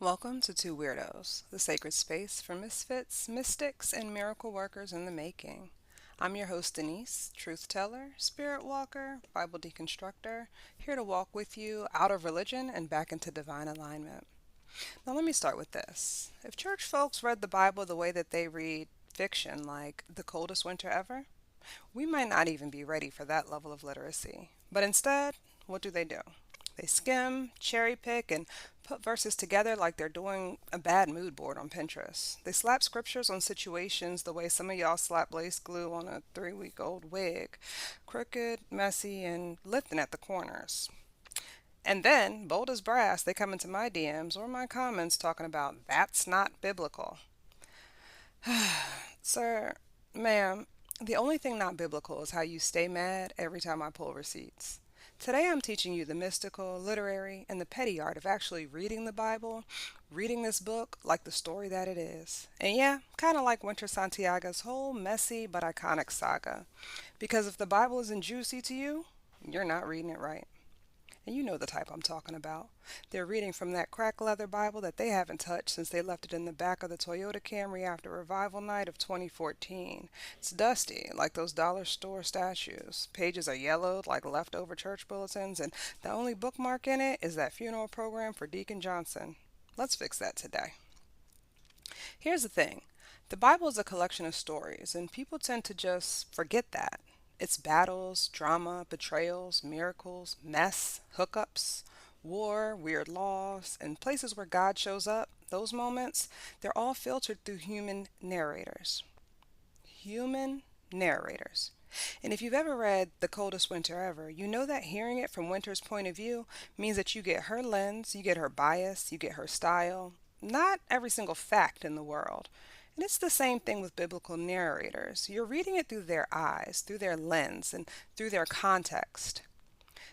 Welcome to Two Weirdos, the sacred space for misfits, mystics, and miracle workers in the making. I'm your host, Denise, truth teller, spirit walker, Bible deconstructor, here to walk with you out of religion and back into divine alignment. Now, let me start with this. If church folks read the Bible the way that they read fiction, like The Coldest Winter Ever, we might not even be ready for that level of literacy. But instead, what do? They skim, cherry pick, and put verses together like they're doing a bad mood board on Pinterest. They slap scriptures on situations the way some of y'all slap lace glue on a 3-week-old wig, crooked, messy, and lifting at the corners. And then, bold as brass, they come into my DMs or my comments talking about that's not biblical. Sir, ma'am, the only thing not biblical is how you stay mad every time I pull receipts. Today I'm teaching you the mystical, literary, and the petty art of actually reading the Bible, reading this book like the story that it is. And yeah, kind of like Winter Santiago's whole messy but iconic saga. Because if the Bible isn't juicy to you, you're not reading it right. And you know the type I'm talking about. They're reading from that cracked leather Bible that they haven't touched since they left it in the back of the Toyota Camry after revival night of 2014. It's dusty, like those dollar store statues. Pages are yellowed like leftover church bulletins, and the only bookmark in it is that funeral program for Deacon Johnson. Let's fix that today. Here's the thing. The Bible is a collection of stories, and people tend to just forget that. It's battles, drama, betrayals, miracles, mess, hookups, war, weird laws, and places where God shows up. Those moments, they're all filtered through human narrators. Human narrators. And if you've ever read The Coldest Winter Ever, you know that hearing it from Winter's point of view means that you get her lens, you get her bias, you get her style, not every single fact in the world. And it's the same thing with biblical narrators. You're reading it through their eyes, through their lens, and through their context.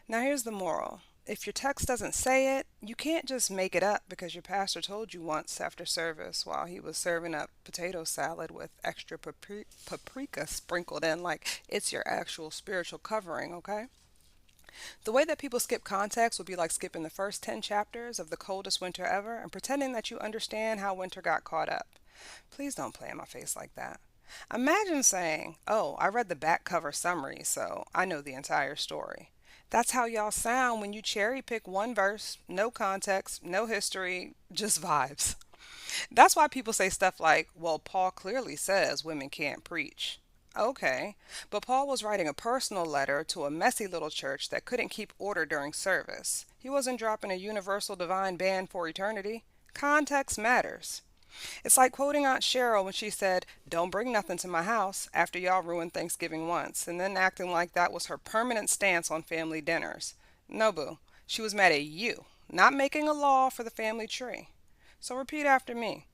Now, here's the moral. If your text doesn't say it, you can't just make it up because your pastor told you once after service while he was serving up potato salad with extra paprika sprinkled in like it's your actual spiritual covering, okay? The way that people skip context would be like skipping the first 10 chapters of The Coldest Winter Ever and pretending that you understand how winter got caught up. Please don't play in my face like that. Imagine saying, "Oh, I read the back cover summary, so I know the entire story." That's how y'all sound when you cherry pick one verse, no context, no history, just vibes. That's why people say stuff like, "Well, Paul clearly says women can't preach." Okay, but Paul was writing a personal letter to a messy little church that couldn't keep order during service. He wasn't dropping a universal divine ban for eternity. Context matters. It's like quoting Aunt Cheryl when she said, "Don't bring nothing to my house," after y'all ruined Thanksgiving once, and then acting like that was her permanent stance on family dinners. No, boo. She was mad at you, not making a law for the family tree. So repeat after me.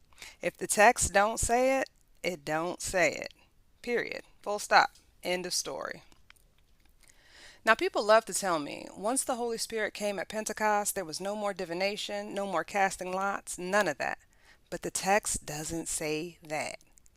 If the text don't say it, it don't say it. Period. Full stop. End of story. Now, people love to tell me once the Holy Spirit came at Pentecost, there was no more divination, no more casting lots, none of that. But the text doesn't say that.